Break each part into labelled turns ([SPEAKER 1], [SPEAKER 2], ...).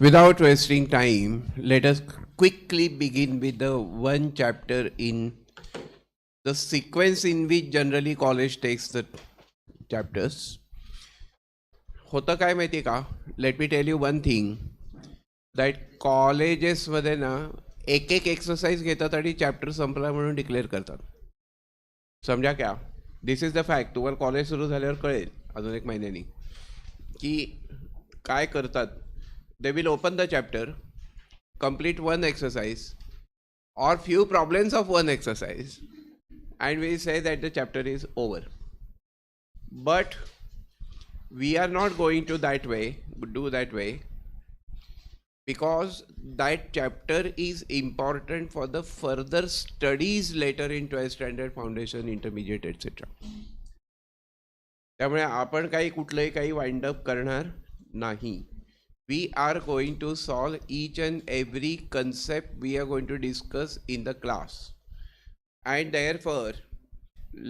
[SPEAKER 1] Without wasting time, let us quickly begin with the one chapter in the sequence in which generally college takes the chapters. होतं काय माहिती का? Let me tell you one thing that कॉलेजेसमध्ये ना एक एक exercise घेतात आणि चॅप्टर संपला म्हणून डिक्लेअर करतात. समजा क्या दिस इज द फॅक्ट. तुम्हाला कॉलेज सुरू झाल्यावर कळेल अजून एक महिन्यानी की काय करतात. They will open the chapter, complete one exercise or few problems of one exercise, and we say that the chapter is over. But we are not going to do that way, because that chapter is important for the further studies later in 12th standard, foundation, intermediate, etc. त्यामुळे आपण काही कुठलंही काही wind up करणार नाही. We are going to solve each and every concept we are going to discuss in the class, and therefore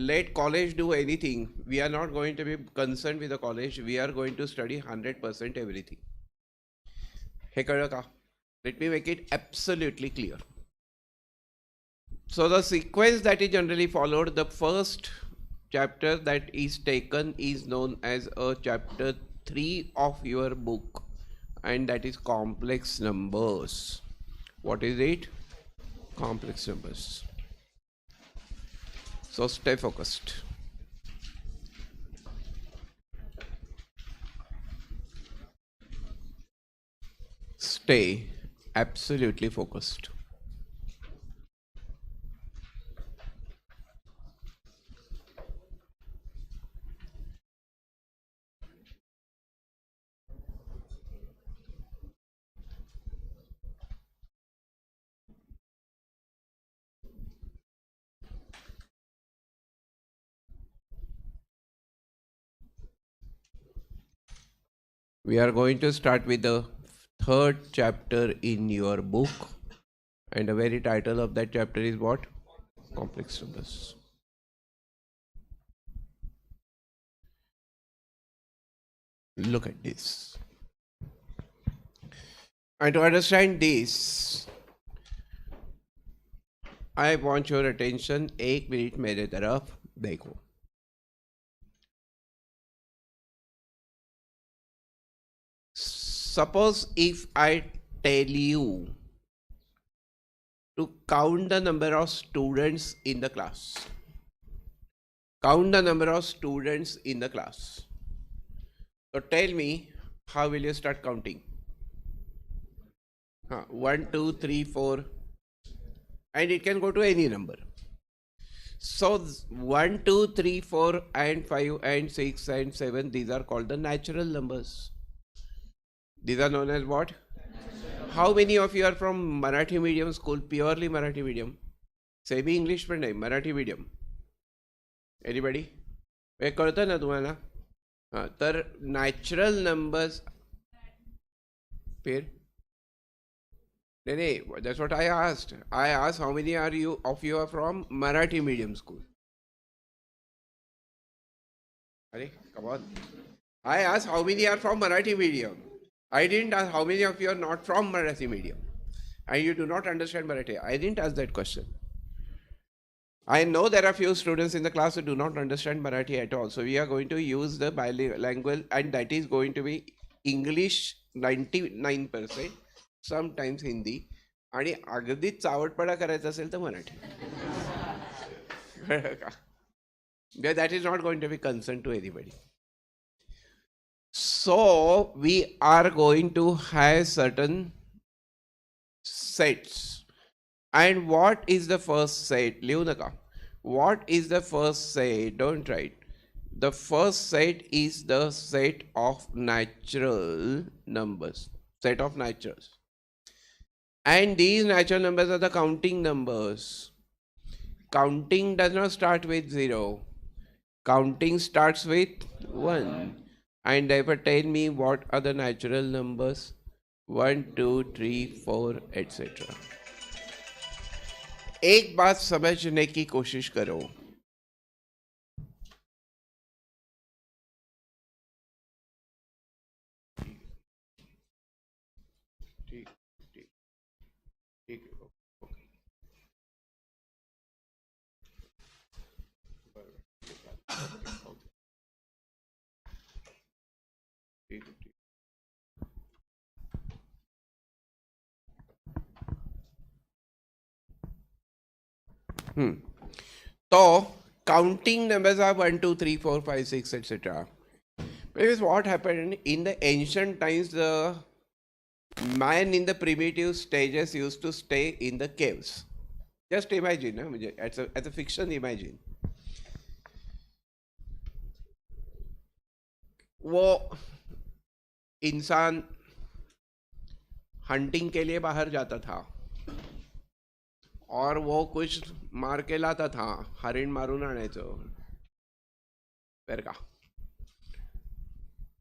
[SPEAKER 1] let college do anything. We are not going to be concerned with the college. We are going to study 100% everything. हे कळलं का? Let me make it absolutely clear. So the sequence that is generally followed, the first chapter that is taken is known as a chapter 3 of your book, and that is complex numbers. What is it? Complex numbers. So stay focused. Stay absolutely focused. We are going to start with the third chapter in your book, and the very title of that chapter is what? Complex numbers. Look at this. And to understand this, I want your attention. 1 minute मेरे तरफ देखो. Suppose if I tell you to count the number of students in the class. Count the number of students in the class. So tell me, how will you start counting? 1, 2, 3, 4, and it can go to any number. So 1, 2, 3, 4, and 5, and 6, and 7, these are called the natural numbers. These are known as what? How many of you are from Marathi medium school, purely Marathi medium? Semi English पण नाही, Marathi medium. Anybody? हे कळतं ना तुम्हाला? हां, तर natural numbers फिर नाही, that's what I asked. I asked how many are you are from Marathi medium school. Are come on. I asked how many are from Marathi medium. I didn't ask how many of you are not from Marathi medium and you do not understand Marathi. I didn't ask that question. I know there are few students in the class who do not understand Marathi at all. So we are going to use the bilingual, and that is going to be English 99%, sometimes Hindi, आणि अगदीच चावटपणा करायचा असेल तर Marathi. That is not going to be concern to anybody. So we are going to have certain sets. And what is the first set? लिहू नका. What is the first set? Don't write. The first set is the set of natural numbers. Set of naturals. And these natural numbers are the counting numbers. Counting does not start with 0. Counting starts with 1. And therefore tell me what are the natural numbers? 1, 2, 3, 4, etc. एक बात समझने की कोशिश करो. ठीक ठीक ठीक है, ओके बरोबर ठीक ठीक. So counting numbers are 1, 2, 3, 4, 5, 6, etc. Because what happened in the ancient times, the man in the primitive stages used to stay in the caves. Just imagine, as a fiction, imagine. वो इंसान hunting के लिए बाहर जाता था और वो कुछ मार के लाता था, हरिण मारून आणायचं बरं का.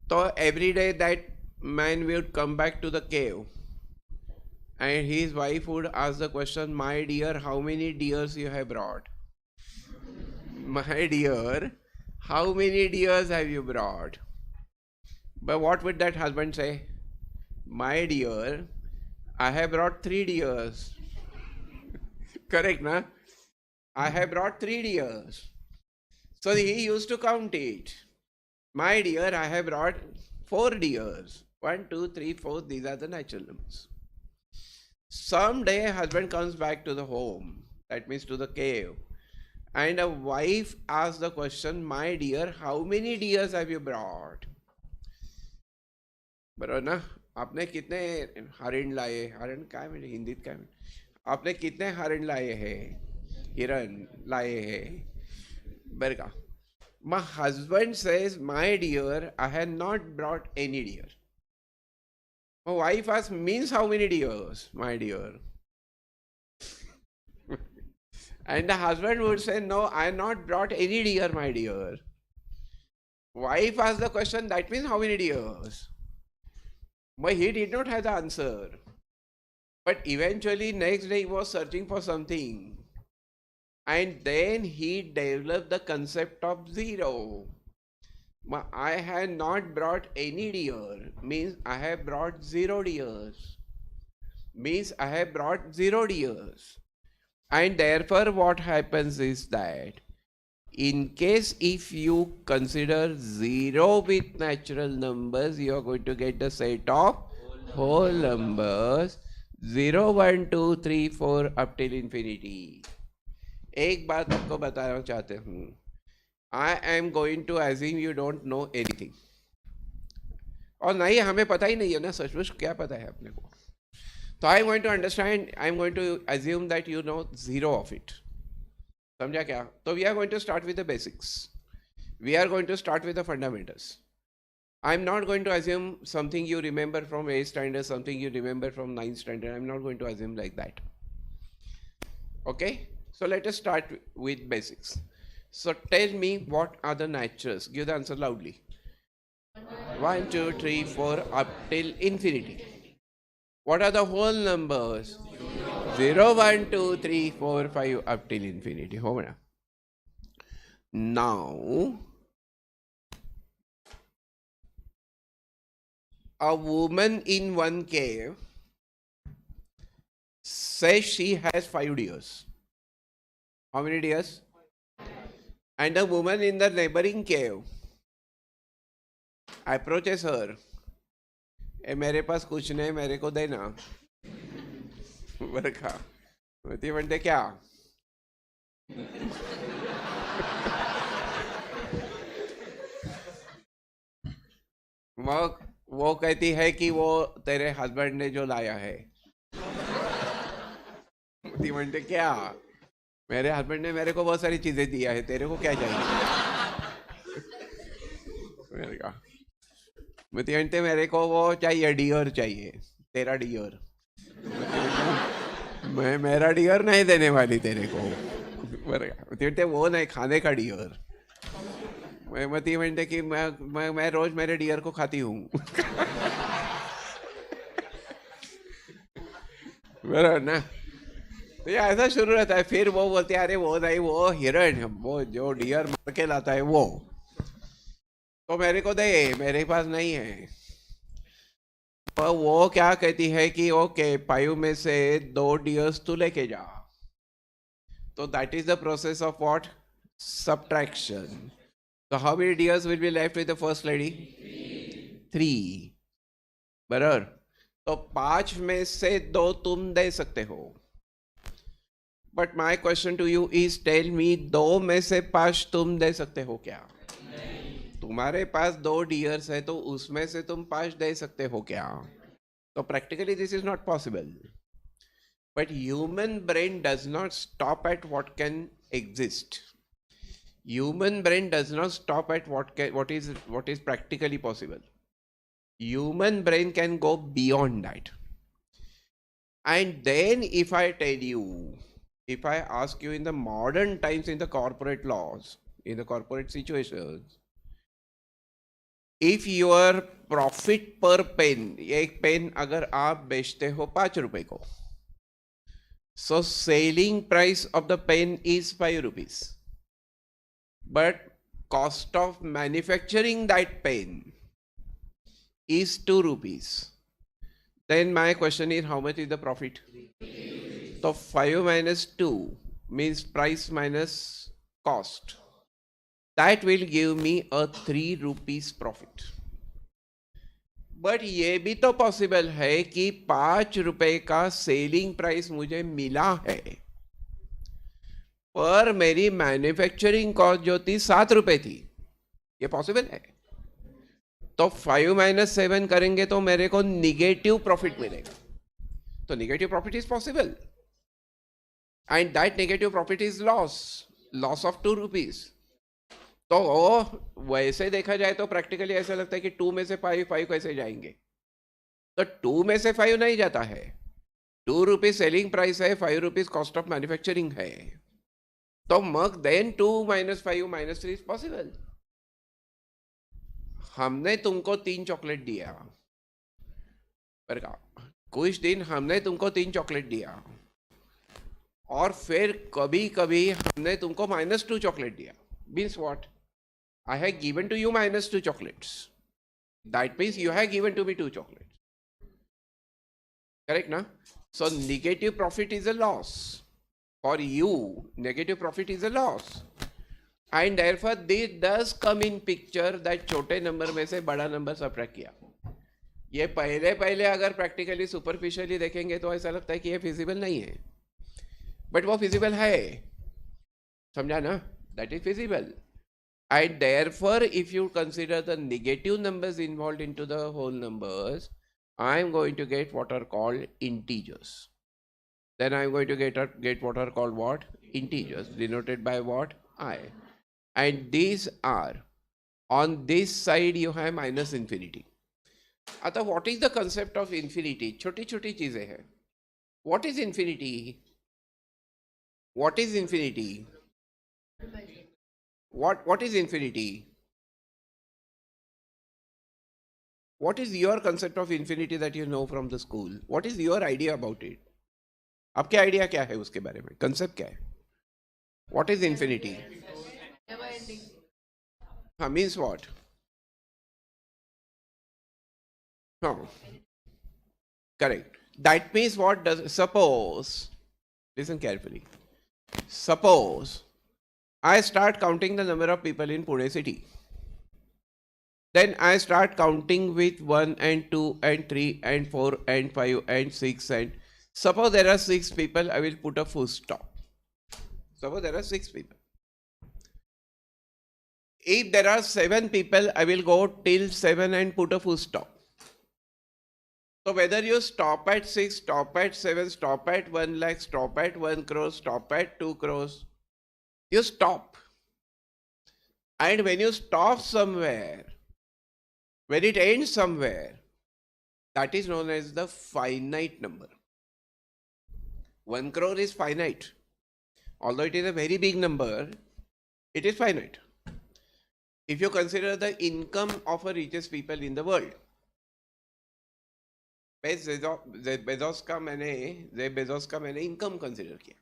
[SPEAKER 1] So every day that man would come back to the cave and his wife would ask the question, my dear, how many deers you have brought? My dear, how many deers have you brought? But what would that husband say? My dear, I have brought 3 deers. Correct, na? I have brought 3 deers. So he used to count it. My dear, I have brought 4 deers. 1, 2, 3, 4, these are the natural numbers. Someday husband comes back to the home, that means to the cave, and a wife asks the question, my dear, how many deers have you brought? बरोबर ना. आपने कितने हरिण लाए, हरिण काय म्हणजे हिंदीत काय म्हणजे, आपने कितने हरिण लाए हैं, हिरण लाए हैं बरं का. My husband says, my dear, I have not brought any deer. My wife asks, means how many deers, my dear? And the husband would say, no, I have not brought any deer, my dear. Wife asks the question, that means how many deers? But he did not have the answer. But eventually, next day he was searching for something. And then he developed the concept of zero. I had not brought any deer, means I have brought 0 deers. Means I have brought 0 deers. And therefore what happens is that, in case if you consider 0 with natural numbers, you are going to get the set of whole numbers 0, 1, 2, 3, 4 up till infinity. एक बात आपको बताना चाहते हूँ. I am going to assume you don't know anything. और नहीं, हमें पता ही नहीं है ना, सचमुच क्या पता है अपने को. So I am going to understand, I am going to assume that you know 0 of it. समझा क्या? तो we are going to start with the basics. We are going to start with the fundamentals. I am not going to assume something you remember from 8th standard, something you remember from 9th standard. I am not going to assume like that. Okay? So let us start with basics. So tell me, what are the naturals? Give the answer loudly. 1, 2, 3, 4 up till infinity. What are the whole numbers? 0, 1, 2, 3, 4, 5 up till infinity. Now, a woman in one cave says she has 5 deers. How many deers? And a woman in the neighboring cave approaches her. मेरे पास कुछ नहीं, मेरे को देना. बरं का. ती म्हणते क्या? मग वो कहती है कि वो तेरे हस्बैंड ने जो लाया है. ती म्हणते क्या? मेरे हस्बैंड ने मेरे को बहुत सारी चीजें दिया है, तेरे को क्या चाहिए? मेरे का म्हणते मेरे को वो चाहिए, डियर चाहिए, तेरा डियर. मैं मेरा डियर नहीं देने वाली तेरे को. बरं का. म्हणते वो नहीं, खाने का डियर. मग ती म्हणते की मैं रोज मेरे डियर को खाती हूँ. बराबर ना. तो ये ऐसा शुरू रहता है. फिर वो बोलते हैं अरे वो नहीं, वो हिरण, वो जो डियर मार के लाता है वो, तो मेरे को दे, मेरे पास नहीं है. पर वो क्या कहती है कि ओके 5 में से 2 डियर्स तू लेके जा, तो that is the process of what, subtraction. So how many deers will be left with the first lady? 3. बराबर. तो 5 में से 2 तुम दे सकते हो. But my question to you is, tell me, 2 में से 5 तुम दे सकते हो क्या? तुम्हारे पास 2 डियर्स है तो उसमें से तुम 5 दे सकते हो क्या? तो practically this is not possible. But human brain does not stop at what can exist. Human brain does not stop at what is practically possible. Human brain can go beyond that. And then if I tell you, if I ask you in the modern times, in the corporate laws, in the corporate situations, if your profit per pen, एक pen अगर आप बेचते हो 5 रुपए को, so selling price of the pen is 5 rupees. But cost of manufacturing that pen is 2 rupees. Then my question is, how much is the profit? So 5 minus 2 means price minus cost. That will give me a 3 rupees profit. But ये भी तो possible है कि 5 रुपए का selling price मुझे मिला है, पर मेरी मैन्युफैक्चरिंग कॉस्ट जो थी 7 रुपए थी. ये पॉसिबल है. तो 5 माइनस 7 करेंगे तो मेरे को निगेटिव प्रॉफिट मिलेगा. तो negative profit is possible, and that negative profit is loss of 2 rupees. तो वैसे देखा जाए तो प्रैक्टिकली ऐसा लगता है कि 2 में से 5 कैसे जाएंगे. तो 2 में से 5 नहीं जाता है. 2 रुपीज सेलिंग प्राइस है, 5 रुपीज कॉस्ट ऑफ मैन्युफैक्चरिंग है. तो मग then 2 minus 5 minus 3 is possible. हमने तुमको 3 चॉकलेट दिया, पर कुछ दिन हमने तुमको 3 चॉकलेट दिया, और फिर कभी कभी हमने तुमको -2 चॉकलेट दिया. Means what? I have given to you -2 chocolates. That means you have given to me 2 chocolates. Correct, na? So negative profit is a loss. For you, negative profit is a loss. And therefore this does come in picture that छोटे number में से बड़ा number subtract किया. ये पहले अगर practically superficially देखेंगे तो ऐसा लगता है कि ये फिजिबल नहीं है, बट वो फिजिबल है. समझा ना? That is feasible. And therefore, if you consider the negative numbers involved into the whole numbers, I am going to get what are called integers. Then I am going to get what are called what? Integers, denoted by what? I. And these are, on this side you have minus infinity. Ata, what is the concept of infinity? छोटी छोटी चीजें हैं. What is infinity? What is infinity? What is infinity? What is your concept of infinity that you know from the school? What is your idea about it? आपके idea क्या है उसके बारे में? कंसेप्ट क्या है? What is infinity?
[SPEAKER 2] Never ending.
[SPEAKER 1] Means what? No. Correct. That means what does, suppose, listen carefully. Suppose I start counting the number of people in Pune city. Then I start counting with 1 and 2 and 3 and 4 and 5 and 6 and suppose there are 6 people, I will put a full stop. Suppose there are 6 people. If there are 7 people, I will go till 7 and put a full stop. So whether you stop at 6, stop at 7, stop at 1 lakh, stop at 1 crore, stop at 2 crores, you stop. And when you stop somewhere, when it ends somewhere, that is known as the finite number. 1 crore is finite. Although it is a very big number, it is finite. If you consider the income of the richest people in the world, Bezos का मैंने income consider किया.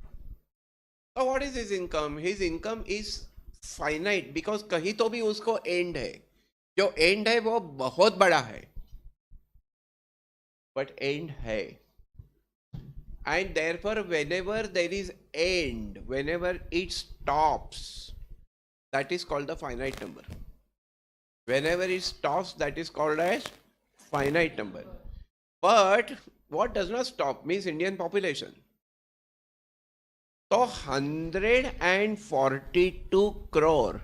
[SPEAKER 1] So what is his income? His income is finite because कहीं तो भी उसको end है. जो end है वो बहुत बड़ा है. but end hai. And therefore, whenever there is end, whenever it stops, that is called the finite number. Whenever it stops, that is called as finite number. But what does not stop means Indian population. So 142 crore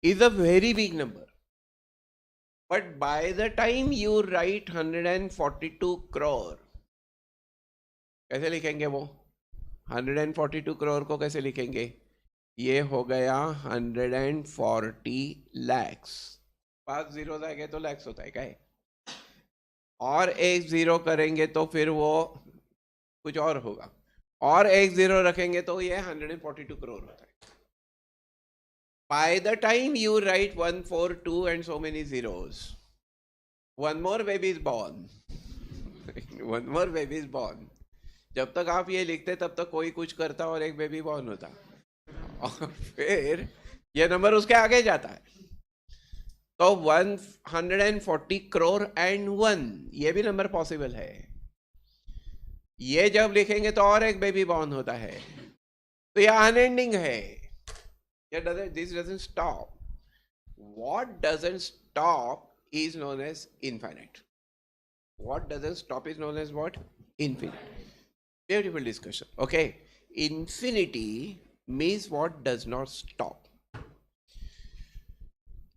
[SPEAKER 1] is a very big number. But by the time you write 142 crore, कैसे लिखेंगे वो? 142 crore को कैसे लिखेंगे? ये हो गया 140 lakhs. 5 zero आएंगे तो लैक्स होता है क्या? और एक जीरो करेंगे तो फिर वो कुछ और होगा, और एक जीरो रखेंगे तो ये 142 crore होता है. By the time you write 142 and so many zeros, one more baby is born. One more baby is born. जब तक आप ये लिखते तब तक कोई कुछ करता और एक बेबी बॉर्न होता, और फिर ये नंबर उसके आगे जाता है. तो 140 crore and 1 ये भी नंबर पॉसिबल है. ये जब लिखेंगे तो और एक बेबी बॉर्न होता है, तो ये अनएंडिंग है. This doesn't stop. What doesn't stop is known as infinite. What doesn't stop is known as what? Infinite. Beautiful discussion. Okay. Infinity means what does not stop.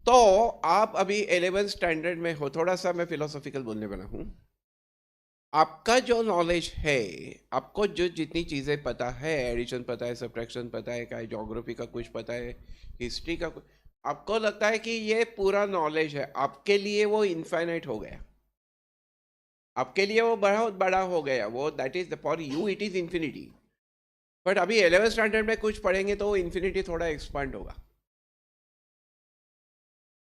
[SPEAKER 1] तो आप अभी 11th स्टैंडर्ड में हो, थोड़ा सा मैं फिलोसॉफिकल बोलने वाला हूं. आपका जो नॉलेज है, आपको जो जितनी चीज़ें पता है, एडिशन पता है, सब्ट्रैक्शन पता है, क्या ज्योग्राफी का कुछ पता है, हिस्ट्री का कुछ, आपको लगता है कि ये पूरा नॉलेज है. आपके लिए वो इनफाइनाइट हो गया, आपके लिए वो बहुत बड़ा हो गया. वो that is for you it is infinity. But अभी 11th स्टैंडर्ड में कुछ पढ़ेंगे तो वो इन्फिनिटी थोड़ा एक्सपांड होगा,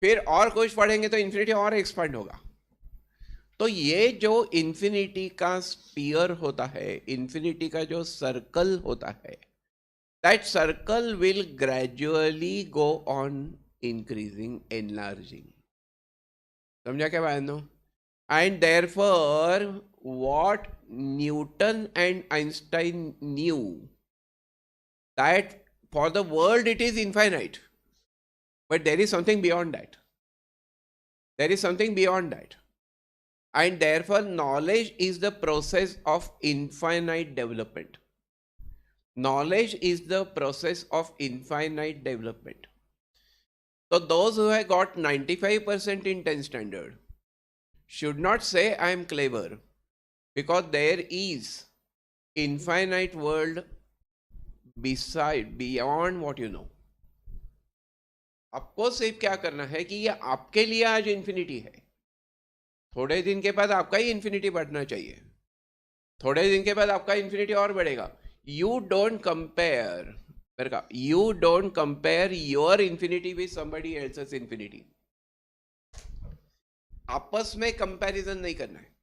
[SPEAKER 1] फिर और कुछ पढ़ेंगे तो इन्फिनिटी और एक्सपांड होगा. तो ये जो इन्फिनिटी का स्पीयर होता है, इन्फिनिटी का जो सर्कल होता है, that circle will gradually go on increasing, enlarging. समझा क्या बहनों? And therefore what Newton and Einstein new, that for the world it is infinite, but there is something beyond that. There is something beyond that. And therefore, knowledge is the process of infinite development. Knowledge is the process of infinite development. So those who have got 95% in 10th standard should not say I am clever, because there is infinite world beyond what you know. आपको सिर्फ क्या करना है कि ये आपके लिए आज इन्फिनिटी है, थोड़े दिन के बाद आपका ही इन्फिनिटी बढ़ना चाहिए, थोड़े दिन के बाद आपका इन्फिनिटी और बढ़ेगा. You don't compare your infinity with somebody else's infinity. आपस में कंपैरिजन नहीं करना है.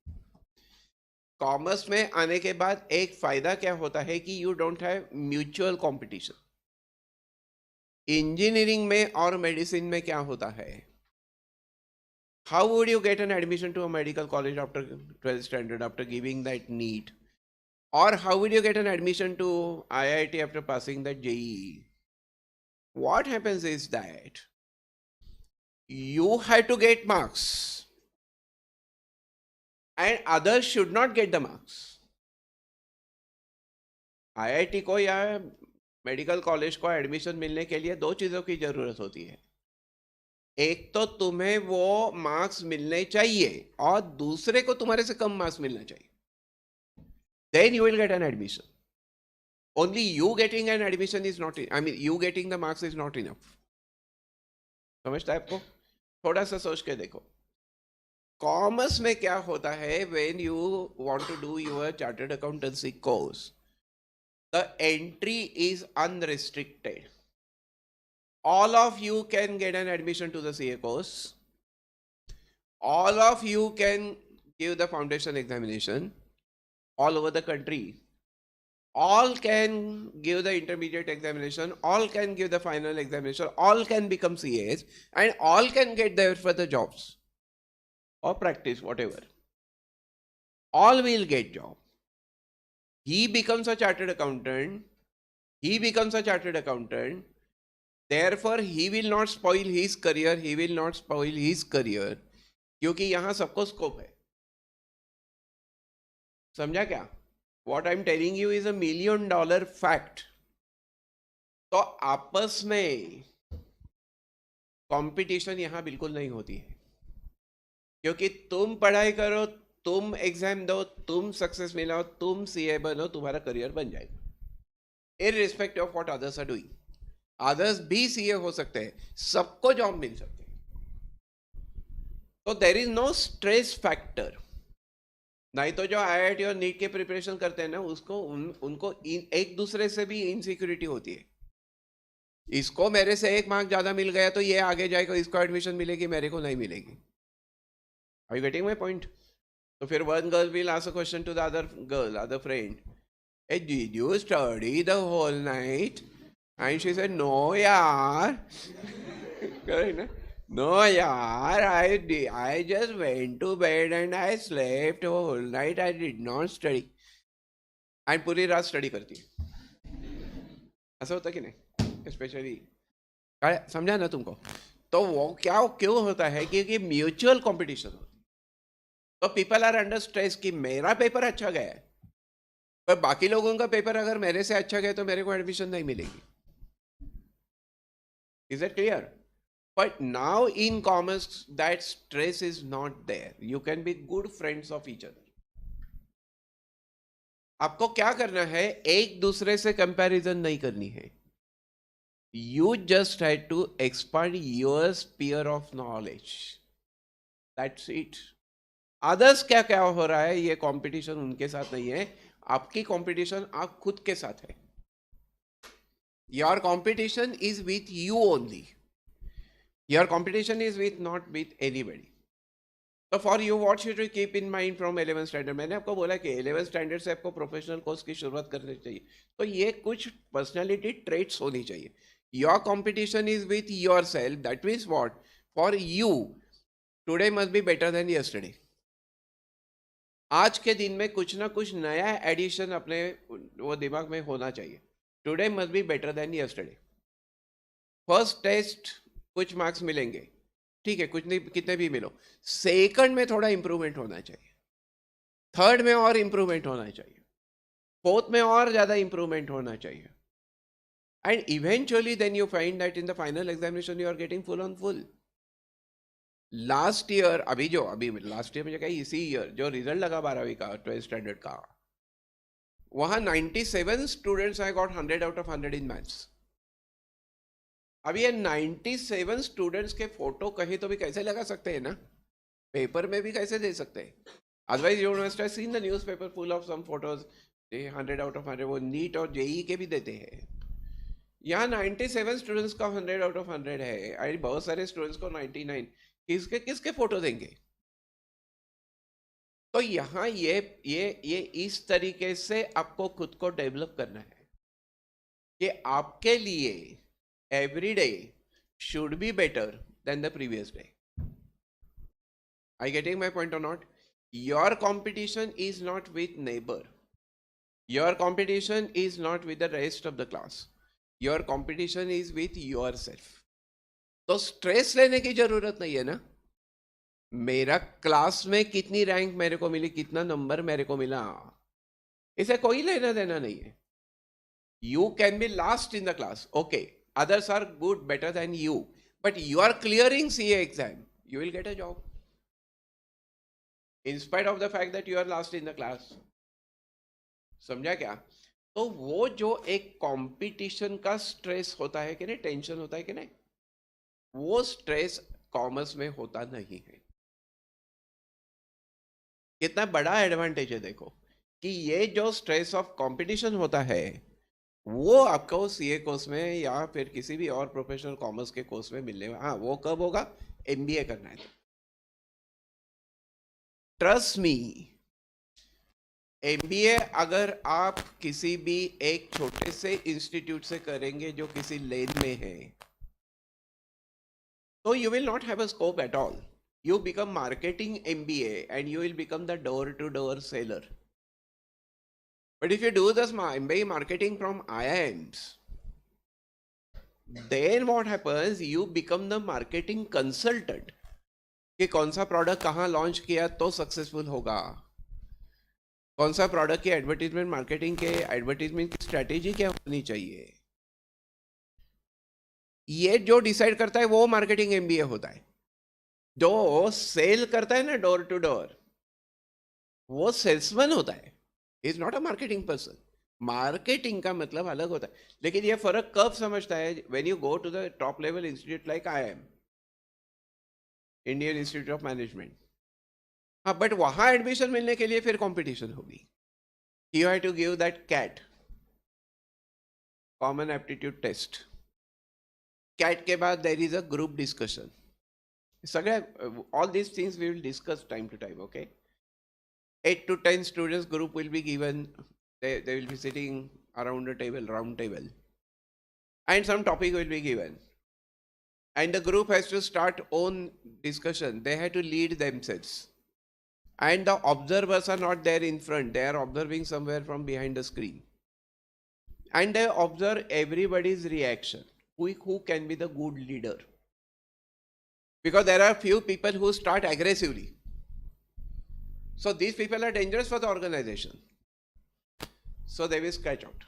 [SPEAKER 1] कॉमर्स में आने के बाद एक फायदा क्या होता है कि you don't have mutual competition. Engineering में और मेडिसिन में क्या होता है? How would you get an admission to a medical college after 12th standard, after giving that NEET? और how would you get an admission to IIT after passing that JEE? What happens is that you have to get marks and others should not get the marks. IIT को या medical college को admission मिलने के लिए दो चीज़ों की ज़रूरत होती है. एक तो तुम्हें वो मार्क्स मिलने चाहिए, और दूसरे को तुम्हारे से कम मार्क्स मिलना चाहिए. Then you will get an admission. Only you getting an admission is not, I mean you getting the marks is not enough. समझता है आपको? थोड़ा सा सोच के देखो. कॉमर्स में क्या होता है? When you want to do your chartered accountancy course, the entry is unrestricted. All of you can get an admission to the CA course. All of you can give the foundation examination all over the country. All can give the intermediate examination. All can give the final examination. All can become CAs, and all can get there for the jobs or practice, whatever. all will get job. He becomes a chartered accountant. He becomes a chartered accountant. Therefore, he will not spoil his career. He will not spoil his career. क्योंकि यहाँ सबको scope है. समझा क्या? What I'm telling you is $1 million fact. तो आपस में competition यहाँ बिल्कुल नहीं होती है, क्योंकि तुम पढ़ाई करो, तुम एग्जाम दो, तुम सक्सेस मिलाओ, तुम सीए बनो, तुम्हारा करियर बन जाएगा, irrespective of what others are doing. Others भी सीए हो सकते हैं, सबको जॉब मिल सकते हैं. तो there is no stress factor. नहीं तो जो आईआईटी और नीट के प्रिपरेशन करते हैं ना, उसको उनको एक दूसरे से भी इनसिक्योरिटी होती है. इसको मेरे से 1 मार्क ज्यादा मिल गया तो ये आगे जाएगा, इसको एडमिशन मिलेगी, मेरे को नहीं मिलेगी. Are you getting my point? तो फिर one girl will ask a question to the other girl, other friend, eh did you study the whole night? And she said, no, yaar. Correct, na? No, yaar. I just went to bed and I slept whole night. I did not study. And पूरी रात study करती है. ऐसा होता कि नहीं? Specially समझा ना तुमको? तो वो क्या क्यों होता है? क्योंकि म्यूचुअल कंपटीशन होती है. तो पीपल आर अंडर स्ट्रेस कि मेरा पेपर अच्छा गया है, पर बाकी लोगों का पेपर अगर मेरे से अच्छा गया तो मेरे को एडमिशन नहीं मिलेगी. Is that clear? But now in commerce, that stress is not there. You can be good friends of each other. आपको क्या करना है? एक दूसरे से कंपैरिजन नहीं करनी है. You just had to expand your sphere of knowledge. That's it. Others क्या क्या हो रहा है, ये कंपटीशन उनके साथ नहीं है, आपकी कंपटीशन आप खुद के साथ है. Your competition is with you only. Your competition is with not with anybody. So for you, what should you keep in mind from 11th standard? मैंने आपको बोला कि 11th standard से आपको प्रोफेशनल कोर्स की शुरुआत करनी चाहिए. तो ये कुछ पर्सनालिटी ट्रेट्स होनी चाहिए. Your competition is with yourself. That means what? For you, today must be better than yesterday. आज के दिन में कुछ ना कुछ नया एडिशन अपने वो दिमाग में होना चाहिए. Today must be better than yesterday. First test कुछ मार्क्स मिलेंगे, ठीक है, कुछ नहीं कितने भी मिलो. सेकंड में थोड़ा इंप्रूवमेंट होना चाहिए, थर्ड में और इंप्रूवमेंट होना चाहिए, फोर्थ में और ज़्यादा इंप्रूवमेंट होना चाहिए. And eventually then you find that in the final examination you are getting full on full. Last year अभी लास्ट ईयर में क्या, इसी ईयर जो रिजल्ट लगा 12वीं का 12th स्टैंडर्ड का, वहाँ 97 students I got 100 out of 100 in maths. अब ये 97 स्टूडेंट्स के फोटो कहीं तो भी कैसे लगा सकते हैं ना, पेपर में भी कैसे दे सकते हैं. Otherwise you must have seen the newspaper full of some photos 100 out of 100, वो नीट और जेई के भी देते हैं. यहाँ 97 स्टूडेंट्स का 100 आउट ऑफ 100 है, और बहुत सारे स्टूडेंट्स को 99. किसके किसके फोटो देंगे? तो यहाँ ये इस तरीके से आपको खुद को डेवलप करना है कि आपके लिए every day should be better than the previous day. Are you getting my point or not? Your competition is not with neighbor. Your competition is not with the rest of the class. Your competition is with yourself. तो stress लेने की जरूरत नहीं है ना. मेरा class में कितनी रैंक मेरे को मिली, कितना नंबर मेरे को मिला, इसे कोई लेना देना नहीं है. You can be last in the class. Okay. Others are good, better than you, but you are clearing CA exam, you will get a job in spite of the fact that you are last in the class. समझा क्या? तो वो जो एक competition का stress होता है कि नहीं, टेंशन होता है कि नहीं, वो स्ट्रेस कॉमर्स में होता नहीं है. कितना बड़ा एडवांटेज है देखो कि ये जो स्ट्रेस ऑफ कंपटीशन होता है वो आपको सीए कोर्स में या फिर किसी भी और प्रोफेशनल कॉमर्स के कोर्स में मिलने. हाँ, वो कब होगा? एमबीए करना है. ट्रस्ट मी, एमबीए अगर आप किसी भी एक छोटे से इंस्टीट्यूट से करेंगे जो किसी लेन में है, तो you will not have a scope at all. you become marketing MBA and you will become the door-to-door seller. But if you do this MBA marketing from IIMs, then what happens? You become the marketing consultant. कि कौन सा product कहाँ launch किया तो successful होगा, कौन सा product की एडवर्टीजमेंट मार्केटिंग के एडवर्टीजमेंट की स्ट्रेटेजी क्या होनी चाहिए, ये जो डिसाइड करता है वो मार्केटिंग एमबीए होता है. जो सेल करता है ना डोर टू डोर, वो सेल्समैन होता है, is not a marketing person. Marketing का मतलब अलग होता है. लेकिन ये फर्क कब समझता है? When you go to the top level institute like IIM, Indian institute of management. हाँ, बट वहां एडमिशन मिलने के लिए फिर कंपटीशन होगी. You have to give that CAT, common aptitude test. CAT के बाद there is a group discussion. सगळ्या all these things we will discuss time to time. Okay, 8 to 10 students group will be given. They will be sitting around a table, round table, and some topic will be given, and the group has to start own discussion. They have to lead themselves, and the observers are not there in front. They are observing somewhere from behind the screen, and they observe everybody's reaction. Who can be the good leader? Because there are few people who start aggressively. So these people are dangerous for the organization. So they will scratch out.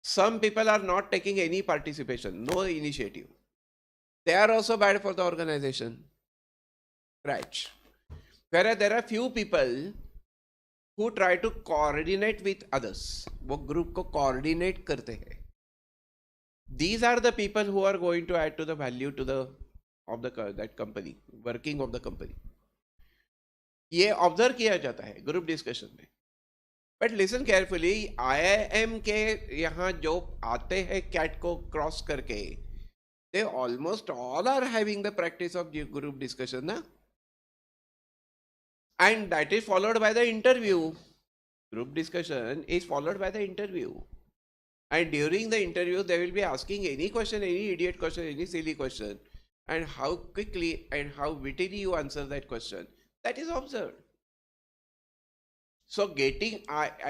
[SPEAKER 1] Some people are not taking any participation, no initiative. They are also bad for the organization. Scratch. Whereas there are few people who try to coordinate with others. वो group को coordinate करते हैं. These are the people who are going to add to the value to the of the that company, working of the company. ये observe किया जाता है group discussion में. But listen carefully, IIM के यहाँ जो आते हैं कैट को क्रॉस करके, they almost all are having the practice of group discussion ना, and that is followed by the interview. Group discussion is followed by the interview, and during the interview they will be asking any question, any idiot question, any silly question, and how quickly and how wittily you answer that question, that is observed. So getting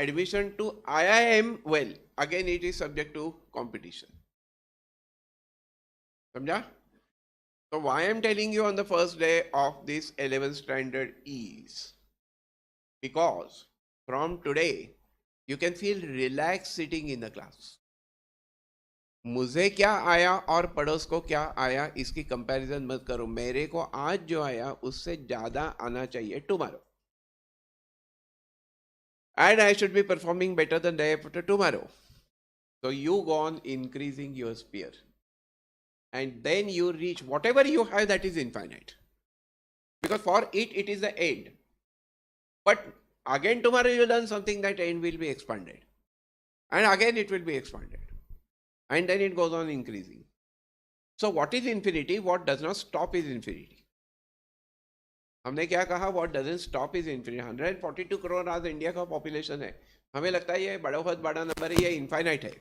[SPEAKER 1] admission to IIM, well, again it is subject to competition. Samjha? So why I am telling you on the first day of this 11th standard is because from today you can feel relaxed sitting in the class. मुझे क्या आया और पड़ोस को क्या आया इसकी comparison मत करो. मेरे को आज जो आया उससे ज्यादा आना चाहिए tomorrow, and I should be performing better than day after tomorrow. So you go on increasing your sphere, and then you reach whatever you have, that is infinite, because for it is the end. But again tomorrow you learn something, that end will be expanded, and again it will be expanded, and then it goes on increasing. So what is infinity? What does not stop is infinity. हमने क्या कहा? What doesn't stop is infinity. 142 crore आज India का population है. हमें लगता है ये बहुत बड़ा नंबर है, ये इनफाइनाइट है.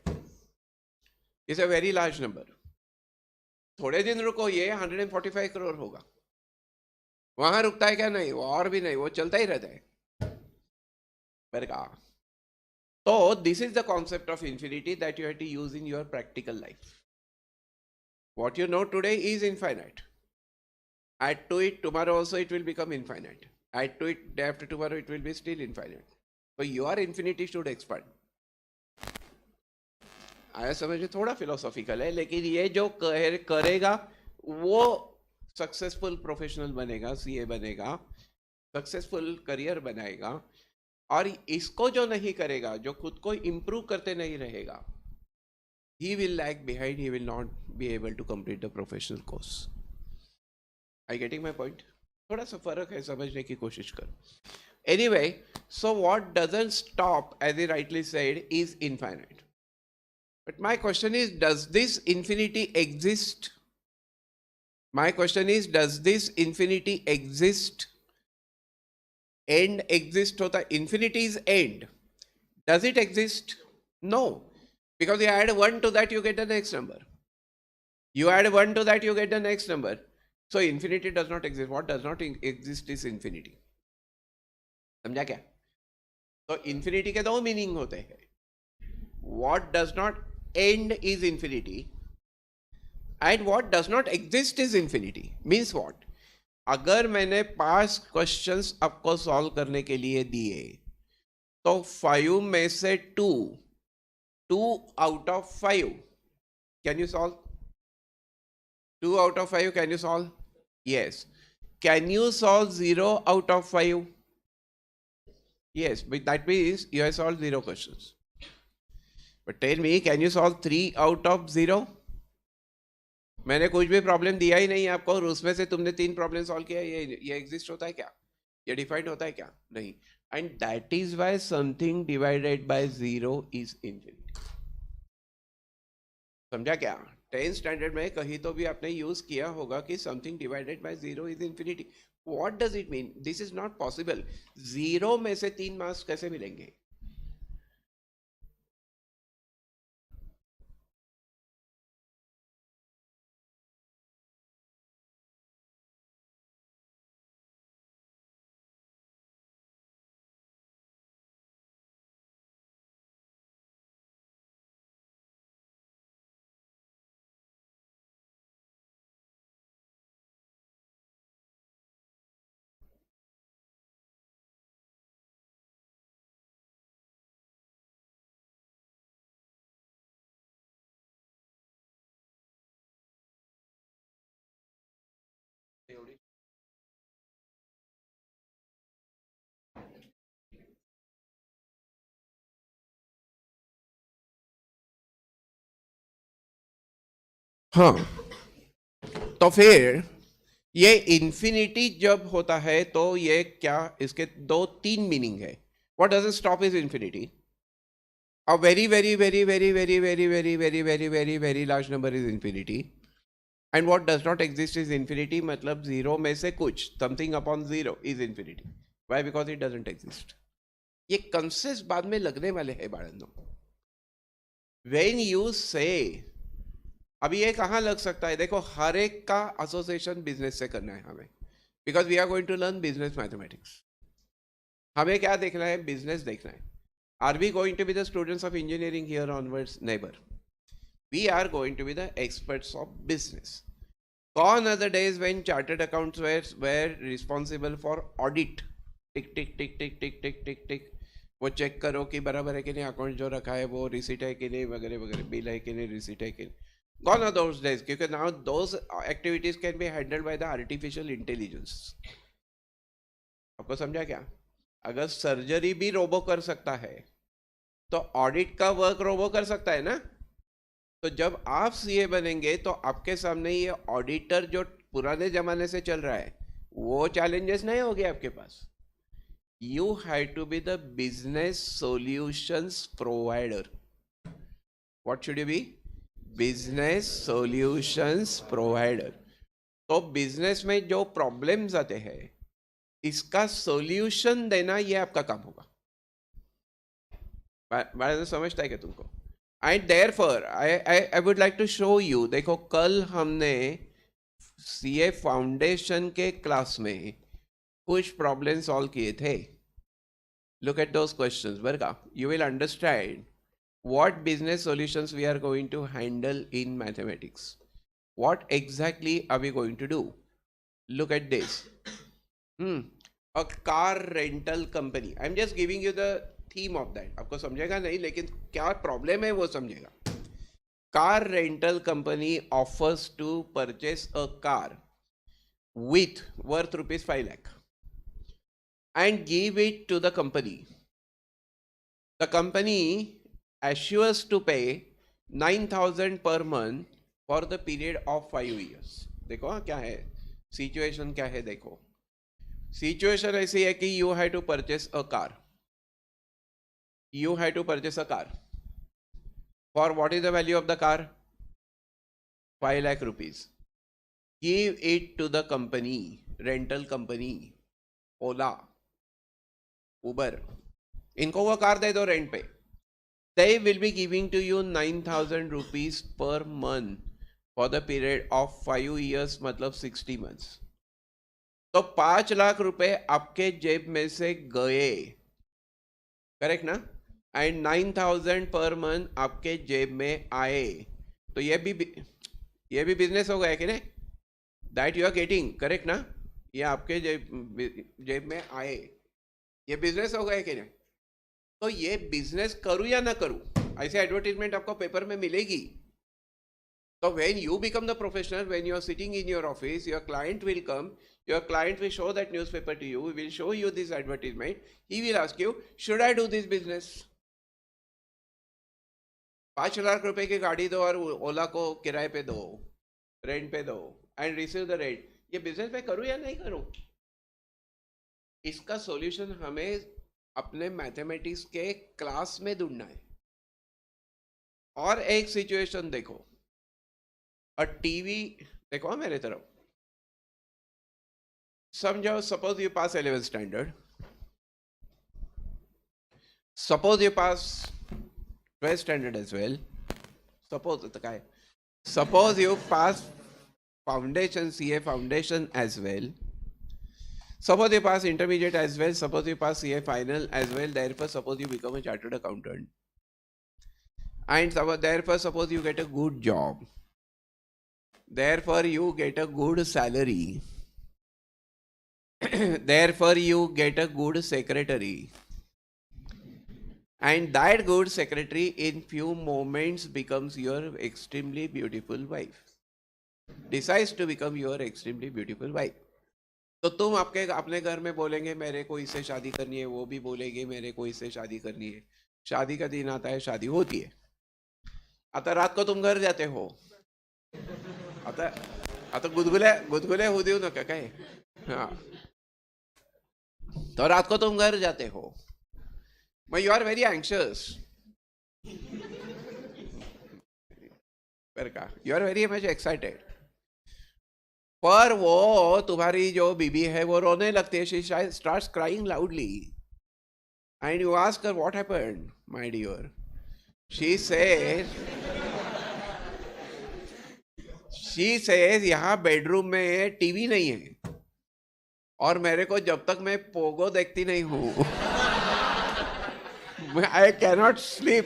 [SPEAKER 1] It's a very large number. थोड़े दिन रुको, ये 145 करोड़ होगा. वहां रुकता है क्या? नहीं, वो और भी नहीं, वो चलता ही रहता है. So this is the concept of infinity that you have to use in your practical life. What you know today is infinite. Add to it tomorrow also it will become infinite. Add to it day after tomorrow it will be still infinite. So your infinity should expand. आया समझे? थोड़ा philosophical है, लेकिन ये जो करेगा वो successful professional बनेगा, CA बनेगा, सक्सेसफुल करियर बनाएगा. और इसको जो नहीं करेगा, जो खुद को इंप्रूव करते नहीं रहेगा, he will lag behind, he will not be able to complete the professional course. Are you getting my point? थोड़ा सा फर्क है, समझने की कोशिश करो. Anyway, so what doesn't stop, as he rightly said, is infinite. But my question is, does this infinity exist? My question is, does this infinity exist? End exist होता, infinity is end. Does it exist? No, because you add 1 to that you get the next number. You add 1 to that you get the next number. So infinity does not exist. What does not exist is infinity. समझा क्या? तो infinity के दो meaning होते हैं. What does not end is infinity, and what does not exist is infinity. Means what? अगर मैंने 5 questions आपको सॉल्व करने के लिए दिए, तो 5 में से 2 out of 5 can you solve? 2 out of 5 can you solve? Yes. Can you solve 0 out of 5? Yes, but that means you have solved 0 questions. But tell me, can you solve 3 out of 0? मैंने कुछ भी problem दिया ही नहीं आपको और उसमें से तुमने 3 प्रॉब्लम सॉल्व किया. ये एग्जिस्ट होता है क्या? ये डिफाइंड होता है क्या? नहीं. And that is why something divided by 0 is infinity. समझा क्या? 10th स्टैंडर्ड में कहीं तो भी आपने यूज किया होगा कि something divided by 0 is infinity. What does it mean? This is not possible. 0 में से 3 मार्क्स कैसे मिलेंगे? हाँ, तो फिर ये इन्फिनिटी जब होता है तो ये क्या, इसके 2-3 मीनिंग है. What doesn't stop is infinity? A very very very very very very very very very very very large number is infinity. And what does not exist is infinity. मतलब 0 में से कुछ, something upon 0 is infinity. Why? Because it doesn't exist. ये concept बाद में लगने वाले हैं बाळांनो. व्हेन यू से, अभी ये कहाँ लग सकता है? देखो, हर एक का एसोसिएशन बिजनेस से करना है हमें, because we are going to learn business mathematics. हमें क्या देखना है? बिजनेस देखना है. Are we going to be the students of engineering here onwards? Never. We are going to be the experts of business. Gone are the days when chartered accounts were responsible for audit. टिक टिक टिक टिक टिक टिक टिक टिक, वो check करो कि बराबर है कि नहीं, account जो रखा है वो रिसीट है कि नहीं, वगैरह वगैरह, बिल है कि नहीं, रिसीट है कि नहीं. Gone are those days, क्योंकि now those activities can be handled by the artificial intelligence. आपको समझा क्या? अगर सर्जरी भी रोबो कर सकता है तो ऑडिट का वर्क रोबो कर सकता है ना. तो जब आप सीए बनेंगे तो आपके सामने ये ऑडिटर जो पुराने जमाने से चल रहा है वो चैलेंजेस नहीं होंगे आपके पास. You have to be the business solutions provider. What should you be? Business solutions provider. तो बिजनेस में जो प्रॉब्लम्स आते हैं इसका सॉल्यूशन देना ये आपका काम होगा. मैं समझता है क्या तुमको? And therefore I would like to show you. देखो, कल हमने सीए फाउंडेशन के क्लास में कुछ प्रॉब्लम सॉल्व किए थे. Look at those questions. बरका, you will understand what business solutions we are going to handle in mathematics. What exactly are we going to do? Look at this. A car rental company. I'm just giving you the theme of that. आपको समझेगा नहीं, लेकिन क्या problem है वो समझेगा. Car rental company offers to purchase a car with worth rupees 5 lakh and give it to the company. The company assures to pay 9,000 per month for the period of 5 years. देखो क्या है situation, क्या है देखो. Situation ऐसी है कि you have to purchase a car. You have to purchase a car. For what is the value of the car? 5 lakh rupees. Give it to the company, rental company, Ola, Uber. इनको वो car दे दो rent पे. They will be giving to you 9,000 rupees per month for the period of 5 years मतलब 60 months. तो 5 लाख रुपए आपके जेब में से गए, करेक्ट ना, एंड 9,000 पर मंथ आपके जेब में आए, तो ये भी बिजनेस हो गया कि नहीं, that you are getting, correct ना, ये आपके जेब में आए, ये बिजनेस हो गया कि नहीं. तो ये बिजनेस करूं या ना करूं, ऐसे एडवर्टीजमेंट आपको पेपर में मिलेगी. So when you become the professional, when you are sitting in your office, your client will come, your client will show that newspaper to you, will show you this advertisement, he will ask you, should I do this business? 5 lakh रुपए की गाड़ी दो और ओला को किराए पे दो, rent पे दो, एंड रिसीव द रेंट. ये बिजनेस में करूं या नहीं करूं? इसका सॉल्यूशन हमें अपने मैथमेटिक्स के क्लास में ढूंढना है. और एक सिचुएशन देखो, टीवी देखो मेरे तरफ, समझो, suppose you pass 11th standard, suppose you pass 12th standard as well, suppose you pass foundation, CA foundation as well, suppose you pass intermediate as well, suppose you pass CA final as well, therefore suppose you become a chartered accountant, and therefore suppose you get a good job, therefore you get a good salary, therefore you get a good secretary, and that good secretary in few moments becomes your extremely beautiful wife, decides to become your extremely beautiful wife. तो तुम अपने घर में बोलेंगे मेरे को इससे शादी करनी है, वो भी बोलेंगे मेरे को इससे शादी करनी है. शादी का दिन आता है, शादी होती है. आता रात को तुम घर जाते हो, आता गुदगुले होऊ देऊ नका काय. हा, तो रात को तुम घर जाते हो, मग यू आर वेरी एंक्शियस, पर का you are very much excited. पर वो तुम्हारी जो बीबी है वो रोने लगती है, she starts crying loudly, and you ask her what happened my dear. She says यहाँ बेडरूम में टीवी नहीं है, और मेरे को जब तक मैं पोगो देखती नहीं हूँ आई कैनॉट स्लीप.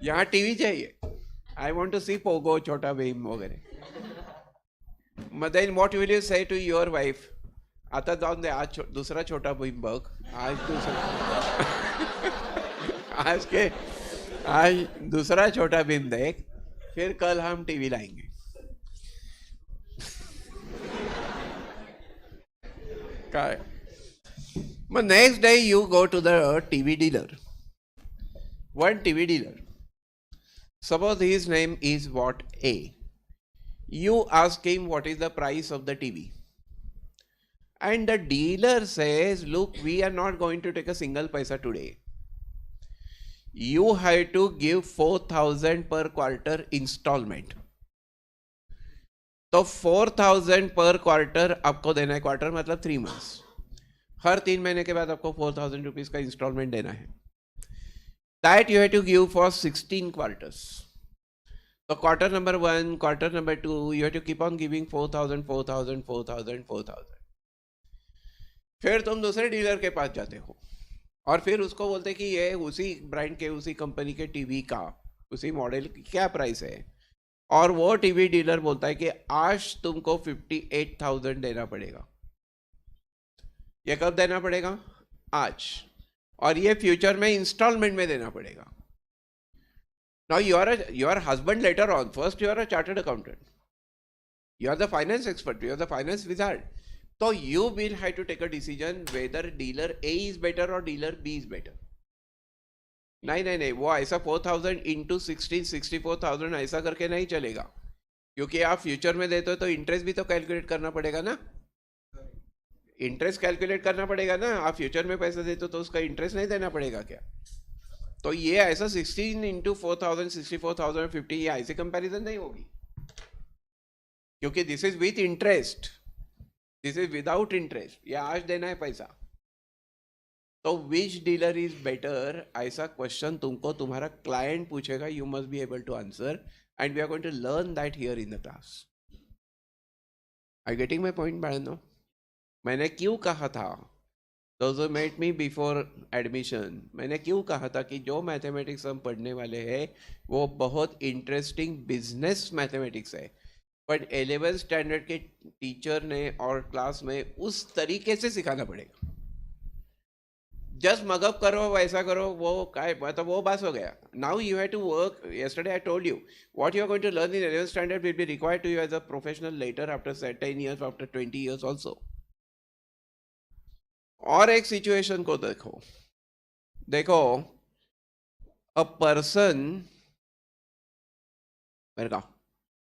[SPEAKER 1] यहाँ टीवी चाहिए, I want to see Pogo, Chhota Bheem वगैरह. But then what will you say to your wife? आता जाऊन दे, आज दूसरा छोटा भीम बघ, आज दूसरा छोटा भीम देख, फिर कल हम टीवी लाएंगे. काय मग next day you go to the TV dealer, one TV dealer, suppose his name is what, A. You ask him what is the price of the TV, and the dealer says, look, we are not going to take a single paisa today, you have to give 4,000 per quarter installment. तो 4,000 पर quarter आपको देना है, quarter मतलब 3 months, हर 3 महीने के बाद आपको 4,000 रुपीज का इंस्टॉलमेंट देना है. That you have to give for 16 quarters. So quarter number 1, quarter number 2, you have to keep on giving 4,000, 4,000, 4,000, 4,000. फिर तुम दूसरे डीलर के पास जाते हो और फिर उसको बोलते कि ये उसी ब्रांड के, उसी कंपनी के टीवी का, उसी मॉडल की क्या प्राइस है, और वो टीवी डीलर बोलता है कि आज तुमको 58,000 देना पड़ेगा. ये कब देना पड़ेगा? आज. और ये फ्यूचर में इंस्टॉलमेंट में देना पड़ेगा. Now you are husband later on. First you are a chartered accountant. You are the finance expert. You are the finance wizard. So you will have to take a decision whether dealer A is better or dealer B is better. नहीं, वो ऐसा 4,000 into 16, 64,000 ऐसा करके नहीं चलेगा, क्योंकि आप future में देते हो तो इंटरेस्ट भी तो कैलकुलेट करना पड़ेगा ना. इंटरेस्ट कैलकुलेट करना पड़ेगा ना. आप फ्यूचर में पैसा देते हो तो उसका इंटरेस्ट नहीं देना पड़ेगा क्या? तो ये ऐसा 16 into 4,000, 64,050, ये ऐसे कंपैरिजन नहीं होगी, क्योंकि this is with interest, this is without interest. ये आज देना है पैसा. तो विच डीलर इज बेटर, ऐसा क्वेश्चन तुमको तुम्हारा क्लाइंट पूछेगा. You must be able to answer. and we are going to learn that here in the class. Are you getting my point, बहनों? मैंने क्यों कहा था, those who met me before admission, मैंने क्यों कहा था कि जो मैथमेटिक्स हम पढ़ने वाले हैं वो बहुत इंटरेस्टिंग बिजनेस मैथमेटिक्स है, बट 11th स्टैंडर्ड के टीचर ने और क्लास में उस तरीके से सिखाना पड़ेगा. जस्ट मगअप करो, वैसा करो, वो काय मतलब वो बस हो गया. Now you have to work. yesterday I told you what you are going to learn in 11th standard will be required to you as a professional later after 10 years, after 20 years also. और एक situation को देखो a person, मेरे का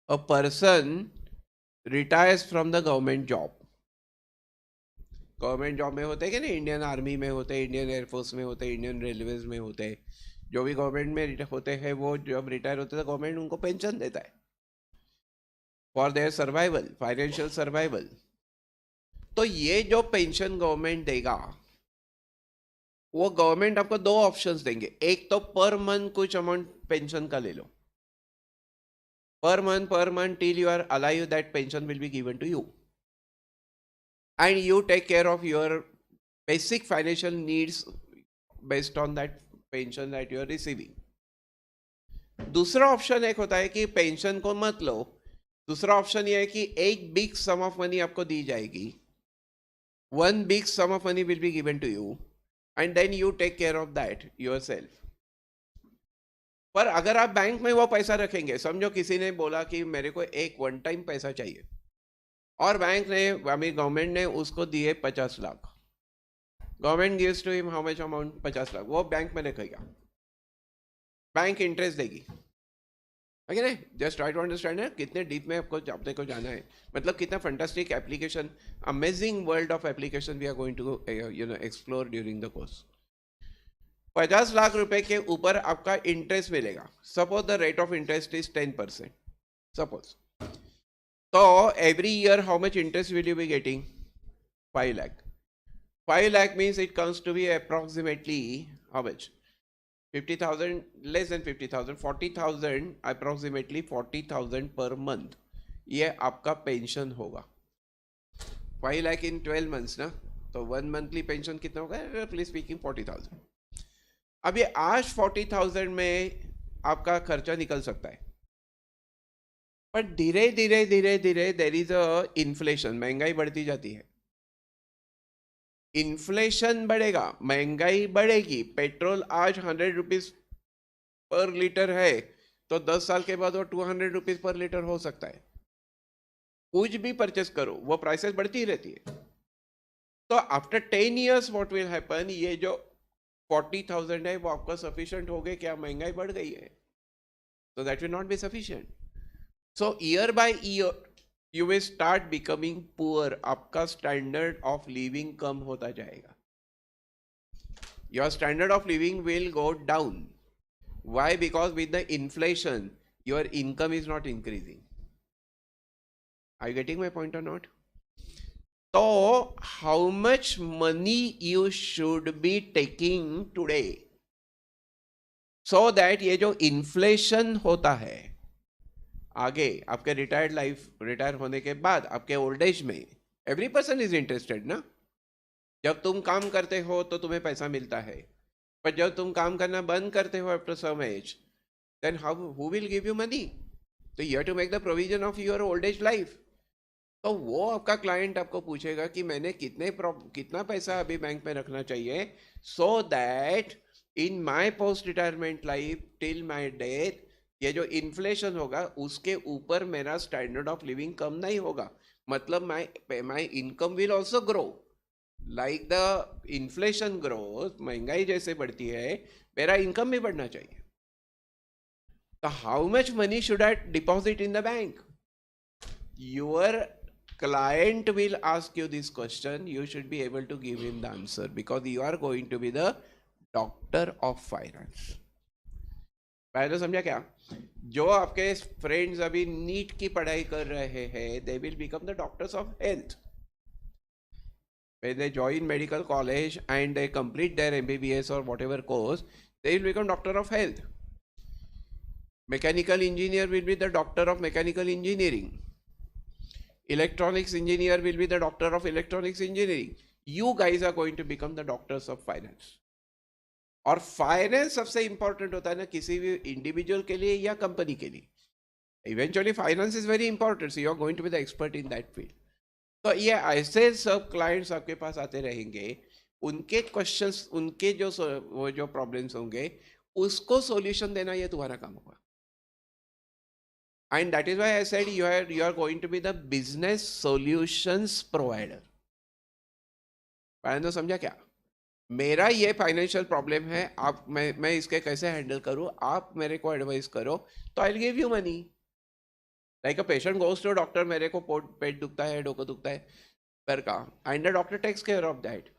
[SPEAKER 1] a person retires from the government job. Government job में होते हैं कि नहीं, इंडियन आर्मी में होते हैं, इंडियन एयरफोर्स में होते हैं, इंडियन रेलवेज में होते हैं. जो भी गवर्नमेंट में होते हैं वो जब रिटायर होते हैं तो गवर्नमेंट उनको पेंशन देता है for their survival, financial survival. तो ये जो पेंशन गवर्नमेंट देगा वो गवर्नमेंट आपको दो ऑप्शंस देंगे. एक तो पर मंथ कुछ अमाउंट पेंशन का ले लो, per month till you are alive, that pension will be given to you and you take care of your basic financial needs based on that pension that you are receiving. दूसरा option एक होता है कि pension को मत लो. दूसरा option ये है कि एक बिग सम ऑफ मनी आपको दी जाएगी, one big sum of money will be given to you and then you take care of that yourself. पर अगर आप बैंक में वो पैसा रखेंगे, समझो किसी ने बोला कि मेरे को एक वन टाइम पैसा चाहिए और बैंक ने, गवर्नमेंट ने उसको दिए 50 lakh. Government gives to him how much amount, 50 lakh. वो बैंक में रखेगा, बैंक इंटरेस्ट देगी. ओके ना, जस्ट ट्राई टू अंडरस्टैंड है कितने डीप में आपको अपने को जाना है, मतलब कितना fantastic application, amazing world of application we are going to explore during the course. 50 lakh रुपए के ऊपर आपका इंटरेस्ट मिलेगा. Suppose the rate of interest is 10%. Suppose so every year how much interest will you be getting? 5 lakh. 5 lakh means it comes to be approximately how much? 50,000, less than 50,000, 40,000, approximately 40,000 per month. ये आपका pension होगा. 5 lakh in 12 months ना, तो 1 monthly pension कितना होगा? roughly speaking 40,000. अब ये आज 40,000 में आपका खर्चा निकल सकता है, पर धीरे धीरे देर इज अ इन्फ्लेशन, महंगाई बढ़ती जाती है. इन्फ्लेशन बढ़ेगा, महंगाई बढ़ेगी. पेट्रोल आज 100 रुपीज पर लीटर है तो 10 साल के बाद वो 200 रुपीज पर लीटर हो सकता है. कुछ भी परचेस करो वो प्राइसेस बढ़ती ही रहती है. तो after 10 years what will happen, ये जो 40,000 है वो आपका सफिशिएंट हो गए क्या? महंगाई बढ़ गई है, so that will not be sufficient. So year by year you will start becoming poor. आपका standard of living कम होता जाएगा. Your standard of living will go down. Why? Because with the inflation your income is not increasing. Are you getting my point or not? So how much money you should be taking today so that ये जो inflation होता है आगे आपके retire होने के बाद आपके ओल्ड एज में, एवरी पर्सन इज इंटरेस्टेड ना. जब तुम काम करते हो तो तुम्हें पैसा मिलता है, पर जब तुम काम करना बंद करते हो after some age, then who will give you money? तो you have to make the provision of your old age life. तो वो आपका क्लाइंट आपको पूछेगा कि मैंने कितना पैसा अभी बैंक में रखना चाहिए, so that in my post retirement life till my death ये जो इन्फ्लेशन होगा उसके ऊपर मेरा स्टैंडर्ड ऑफ लिविंग कम नहीं होगा. मतलब my income will also grow like the inflation growth. महंगाई जैसे बढ़ती है मेरा इनकम भी बढ़ना चाहिए. तो how much money should I deposit in the bank? Your client will ask you this question, you should be able to give him the answer because you are going to be the doctor of finance. पहले समझा क्या? जो आपके friends अभी NEET की पढ़ाई कर रहे हैं, they will become the doctors of health. When they join medical college and they complete their MBBS or whatever course, they will become doctor of health. Mechanical engineer will be the doctor of mechanical engineering. Electronics engineer will be the doctor of electronics engineering. You guys are going to become the doctors of finance. और finance सबसे important होता है ना किसी भी individual के लिए या कंपनी के लिए. Eventually finance is very important, so you are going to be the expert in that field. तो ये ऐसे सब क्लाइंट्स आपके पास आते रहेंगे, उनके क्वेश्चंस, उनके वो जो प्रॉब्लम्स होंगे उसको सॉल्यूशन देना ये तुम्हारा काम होगा. And that is why I said you are going to be the business solutions provider. तो समझा क्या? मेरा ये फाइनेंशियल प्रॉब्लम है, आप मैं इसके कैसे हैंडल करूं, आप मेरे को एडवाइस करो, तो I will give you money. Like a patient goes to doctor, मेरे को पेट दुखता है, डोको दुखता है, पैर का, and the doctor takes care of that.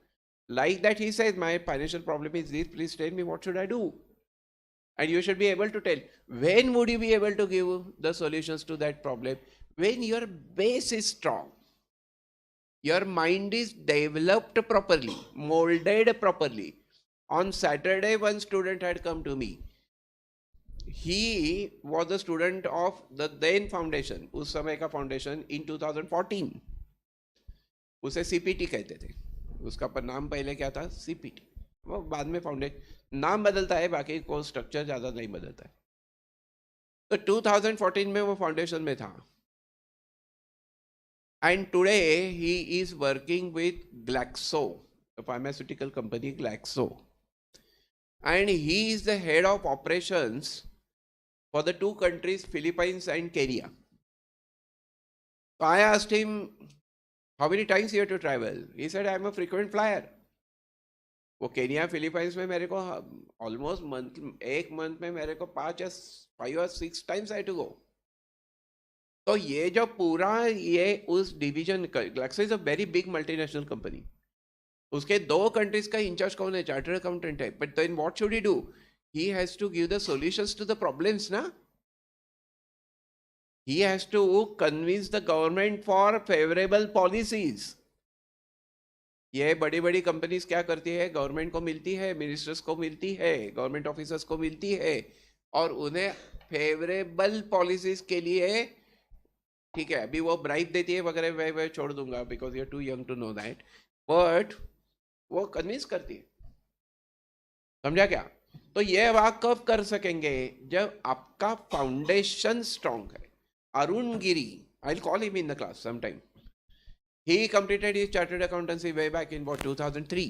[SPEAKER 1] Like that, he says, my financial problem is this, please tell me what should I do? And you should be able to tell. When would you be able to give the solutions to that problem? When your base is strong, your mind is developed properly, molded properly. On Saturday, one student had come to me. He was a student of the then foundation, उस समय का foundation in 2014. उसे CPT कहते थे. उसका पर नाम पहले क्या था? CPT. वो बाद में फाउंडेशन नाम बदलता है, बाकी को स्ट्रक्चर ज़्यादा नहीं बदलता है. तो 2014 में वो फाउंडेशन में था. And today he is working with Glaxo, the pharmaceutical company Glaxo, and he is the head of operations for the two countries Philippines and Kenya. So I asked him, how many times you have to travel? He said, I am a frequent flyer. वो Kenya Philippines में मेरे को almost एक month में मेरे को 5 or 6 times I had to go. तो ये जो पूरा ये उस division, Glaxo is a very big multinational company, उसके 2 कंट्रीज का इंचार्ज कौन है? चार्टर्ड अकाउंटेंट है. But then what should he do? He has to give the solutions to the problems ना. He has to convince the government for favorable policies. ये बड़ी बड़ी companies क्या करती है? गवर्नमेंट को मिलती है, मिनिस्टर्स को मिलती है, गवर्नमेंट ऑफिसर्स को मिलती है, और उन्हें फेवरेबल पॉलिसीज के लिए, ठीक है, अभी वो ब्राइब देती है वगैरह, मैं छोड़ दूंगा because you are too young to know that, but वो कन्विंस करती है. समझा क्या? तो ये आप कब कर सकेंगे? जब आपका फाउंडेशन स्ट्रांग है. Arun Giri, I'll call him in the class sometime. He completed his chartered accountancy way back in 2003.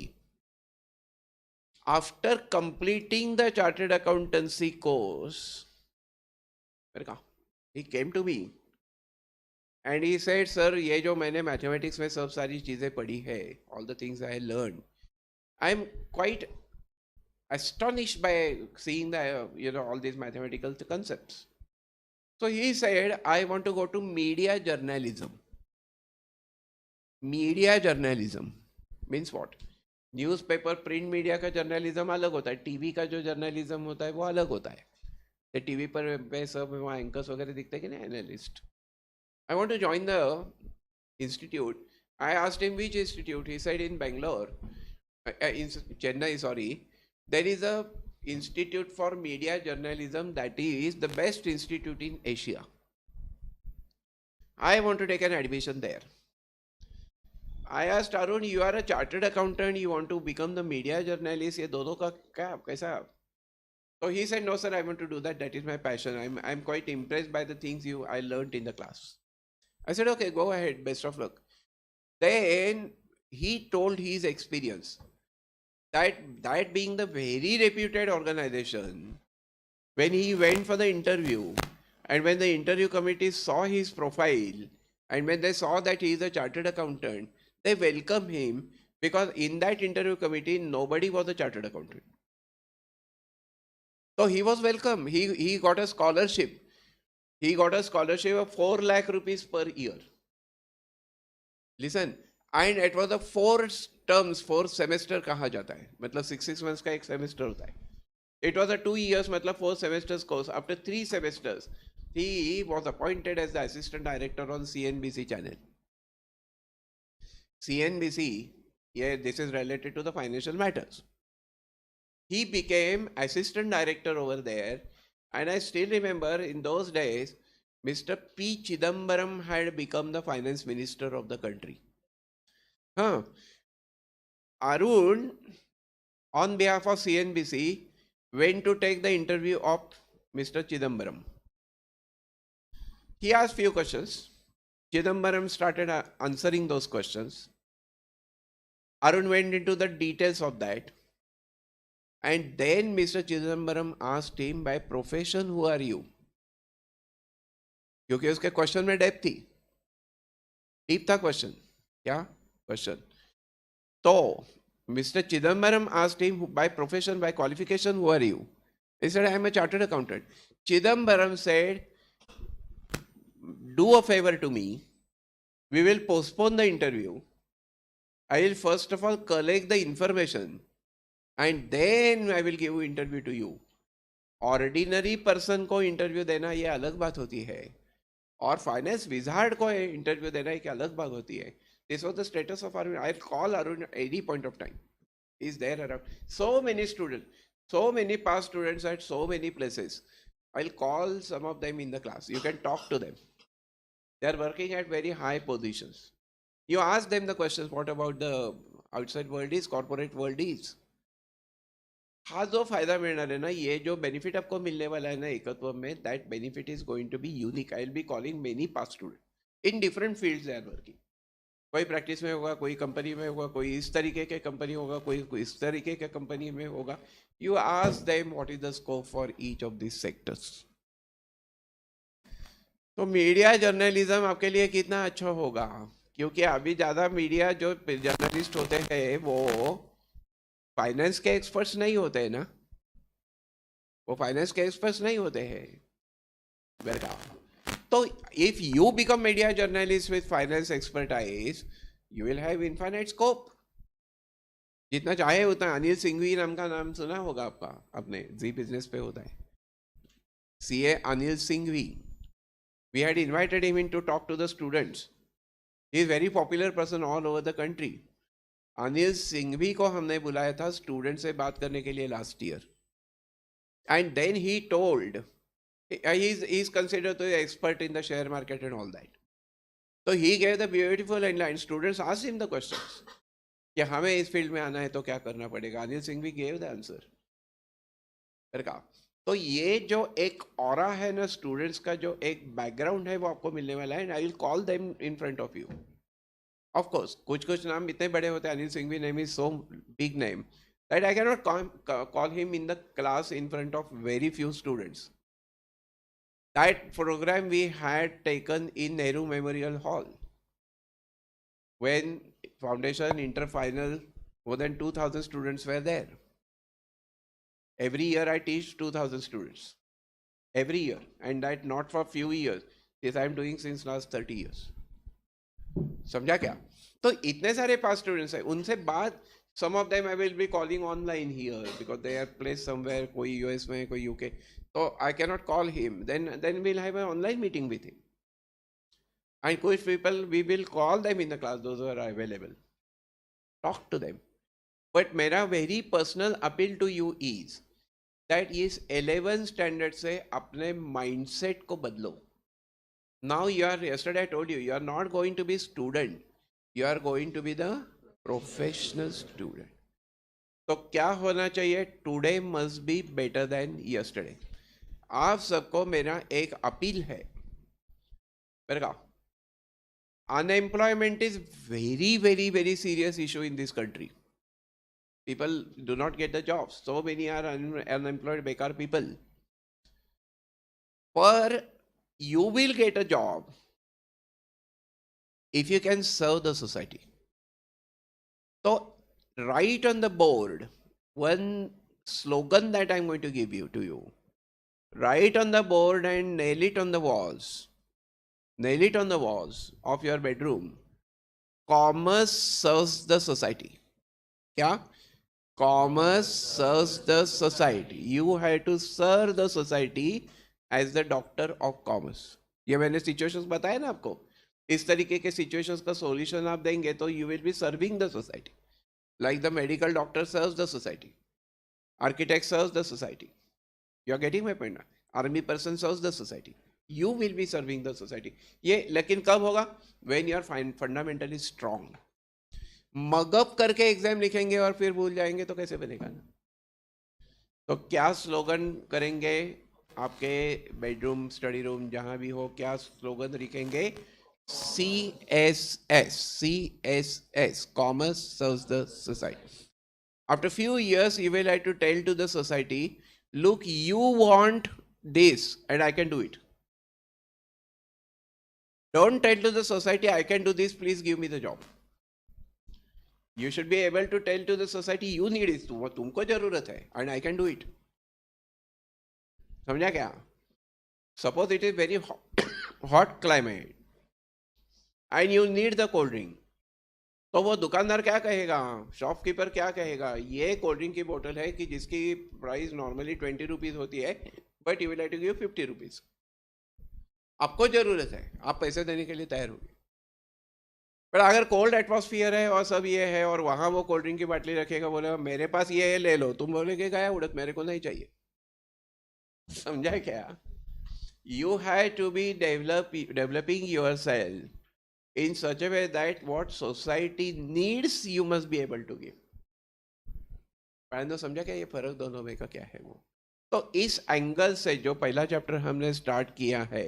[SPEAKER 1] After completing the chartered accountancy course, he came to me and he said, sir, ये जो मैंने mathematics में सब सारी चीजें पढ़ी है, all the things I learned, I'm quite astonished by seeing the all these mathematical concepts. So he said, I want to go to media journalism. Media journalism means what? Newspaper, print media का journalism अलग होता है, TV का जो journalism होता है वो अलग होता है. तो टीवी पर सब वहाँ एंकर्स वगैरह दिखते हैं कि नहीं, analyst. I want to join the institute. I asked him which institute. He said in Bangalore, in Chennai, sorry, there is a Institute for Media Journalism that is the best institute in Asia. I want to take an admission there. I asked Arun, you are a chartered accountant, you want to become the media journalist, ये दोनों का क्या कैसा? So he said, no sir, I want to do that. That is my passion. I'm quite impressed by the things I learned in the class. I said, okay, go ahead, best of luck. Then he told his experience. That being the very reputed organization, when he went for the interview, and when the interview committee saw his profile, and when they saw that he is a chartered accountant, they welcomed him, because in that interview committee, nobody was a chartered accountant. So he was welcome. He got a scholarship. He got a scholarship of 4 lakh rupees per year. Listen, and it was a 4 terms, 4 semester कहा जाता है, मतलब 6 months का एक semester होता है. It was a 2 years, मतलब 4 semesters course. After 3 semesters, he was appointed as the assistant director on CNBC channel. CNBC, yeah, this is related to the financial matters. He became assistant director over there, And I still remember in those days, Mr. P. Chidambaram had become the finance minister of the country. Huh. Arun, on behalf of CNBC, went to take the interview of Mr. Chidambaram. He asked few questions. Chidambaram started answering those questions. Arun went into the details of that. And then Mr. Chidambaram asked him, by profession, who are you? क्योंकि उसके question में depth थी, deep था question. क्या question? तो Mr. Chidambaram asked him, by profession, by qualification, who are you? He said, I am a chartered accountant. Chidambaram said, do a favor to me. We will postpone the interview. I will first of all collect the information and then I will give you interview to you. Ordinary person को interview देना ये अलग बात होती है और finance wizard को interview देना एक अलग बात होती है. This was the status of Arun. I'll call Arun at any point of time. He's there around. So many students, so many past students at so many places. I'll call some of them in the class. You can talk to them. They are working at very high positions. You ask them the questions, what about the outside world is, corporate world is. हाँ जो फायदा मिलना है ना, ये जो benefit आपको मिलने वाला है ना एकत्व में, that benefit is going to be unique. I will be calling many past students in different fields they are working. कोई प्रैक्टिस में होगा, कोई कंपनी में होगा, कोई इस तरीके के कंपनी होगा, कोई इस तरीके के कंपनी में होगा. You ask them what is the scope for each of these sectors. तो मीडिया जर्नलिज्म आपके लिए कितना अच्छा होगा, क्योंकि अभी ज़्यादा मीडिया जो जर्नलिस्ट होते हैं वो फाइनेंस के एक्सपर्ट्स नहीं होते हैं ना, वो फाइनेंस के एक्सपर्ट्स नहीं होते हैं बेटा. तो if you become media journalist with finance expertise, you will have infinite scope. जितना चाहे उतना. अनिल सिंघवी नाम का नाम सुना होगा आपका, अपने जी बिजनेस पे होता है, CA Anil Singhvi. We had invited him in to talk to the students. He is very popular person all over the country. Anil Singhvi को हमने बुलाया था स्टूडेंट से बात करने के लिए last year. And then he told, he is considered the expert in the share market and all that. So he gave the beautiful line. Students asked him the questions कि हमें इस फील्ड में आना है तो क्या करना पड़ेगा. Anil Singhvi gave the answer. तो ये जो एक ऑरा है ना स्टूडेंट्स का, जो एक बैकग्राउंड है वो आपको मिलने वाला है. And I will call them in front of you. Of course कुछ नाम इतने बड़े होते हैं. Anil Singhvi name is so big name that I can not call him in the class in front of very few students. That program we had taken in Nehru Memorial Hall when foundation inter-final, more than 2,000 students were there. Every year I teach 2,000 students. Every year. And that not for few years. This I am doing since last 30 years. समझा क्या? तो इतने सारे पास students हैं. उनसे बाद some of them I will be calling online here because they are placed somewhere, कोई US में, कोई UK. So I cannot call him. Then we'll have an online meeting with him. And कुछ people we will call them in the class, those who are available. Talk to them. But मेरा very personal appeal to you is that इस 11 standard से अपने mindset को बदलो. Now yesterday I told you, you are not going to be student. You are going to be the professional student. तो क्या होना चाहिए? Today must be better than yesterday. आप सबको मेरा एक अपील है. Unemployment is very serious issue in this country. People do not get the jobs. So many are unemployed, bekar people. But you will get a job if you can serve the society. So write on the board one slogan that I'm going to give you to you. Write on the board and nail it on the walls. Nail it on the walls of your bedroom. Commerce serves the society. क्या? Commerce serves the society. You have to serve the society as the doctor of commerce. ये मैंने situations बताया ना आपको. इस तरीके के situations का solution आप देंगे तो you will be serving the society. Like the medical doctor serves the society. Architect serves the society. You are getting my point now? Army person serves the society, you will be serving the society. ये लेकिन कब होगा? When you are fundamentally strong. Mug up करके exam लिखेंगे और फिर भूल जाएंगे तो कैसे बनेगा ना. तो क्या स्लोगन करेंगे आपके बेडरूम, स्टडी रूम, जहां भी हो, क्या स्लोगन लिखेंगे? CSS, CSS, commerce serves the society. After few years, you will have to tell to the society, look, you want this and I can do it. Don't tell to the society, I can do this, please give me the job. You should be able to tell to the society, you need it, तुमको जरूरत है and I can do it. समझा क्या? Suppose it is very hot climate and you need the cold drink. तो वो दुकानदार क्या कहेगा, शॉपकीपर क्या कहेगा? ये कोल्ड ड्रिंक की बोतल है कि जिसकी प्राइस नॉर्मली 20 रुपीज होती है, but you will have to give 50 rupees. आपको जरूरत है, आप पैसे देने के लिए तैयार होंगे. पर अगर कोल्ड एटमॉस्फियर है और सब ये है और वहां वो कोल्ड ड्रिंक की बाटली रखेगा, बोलेगा मेरे पास ये है ले लो, तुम बोलेगे गया उड़त, मेरे को नहीं चाहिए. समझा क्या? You have to be developing yourself in such a way that what society needs you must be able to give. समझा क्या ये फर्क दोनों में का क्या है वो? तो इस एंगल से जो पहला चैप्टर हमने स्टार्ट किया है,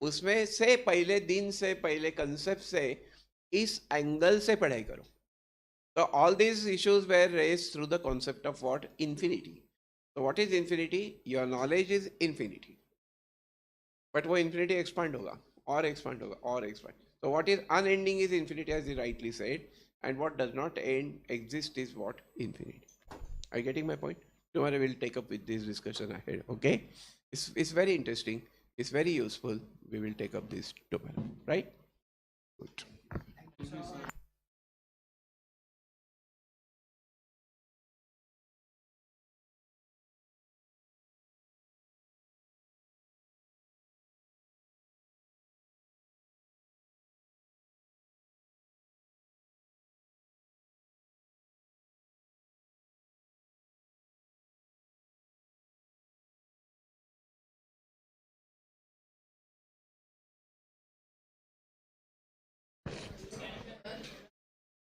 [SPEAKER 1] उसमें से पहले दिन से, पहले कंसेप्ट से, इस एंगल से पढ़ाई करो. तो all these issues were raised through the concept of what? Infinity. तो what is infinity? Your knowledge is infinity, but वो इंफिनिटी एक्सपांड होगा और एक्सपांड होगा और expand. So what is unending is infinity, as you rightly said, and what does not end exist is what? Infinity. Are you getting my point? Tomorrow we'll take up with this discussion ahead. Okay? It's very interesting. It's very useful. We will take up this tomorrow. Right? Good.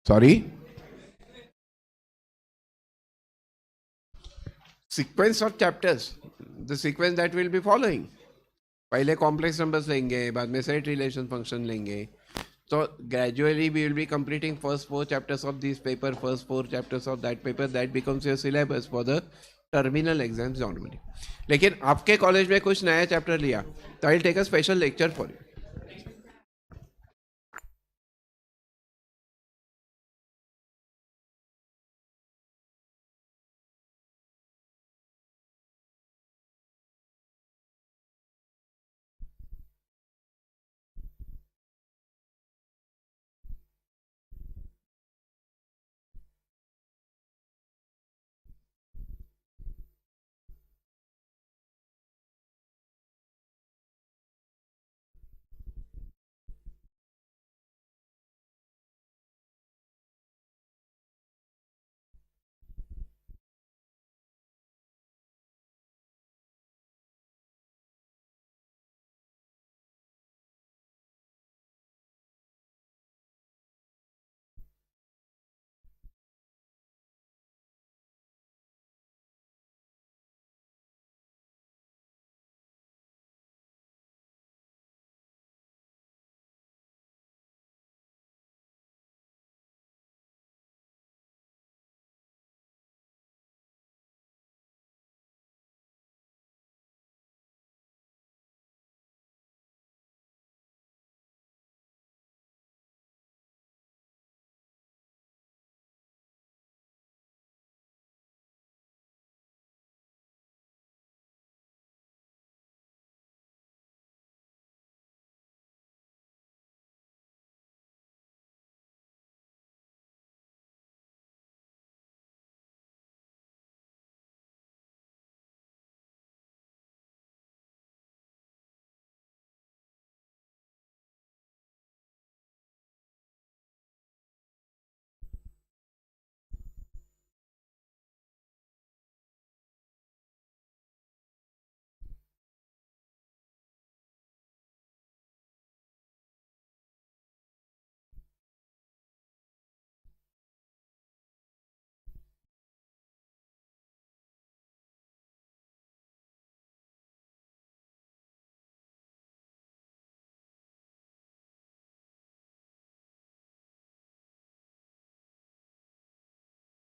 [SPEAKER 1] Sorry? Sequence of chapters. The sequence that we'll be following. पहले complex numbers लेंगे, बाद में set relation function लेंगे. So gradually we will be completing first 4 chapters of this paper, first 4 chapters of that paper. That becomes your syllabus for the terminal exams normally. लेकिन आपके college में कुछ नया chapter लिया तो I will take a special lecture for you.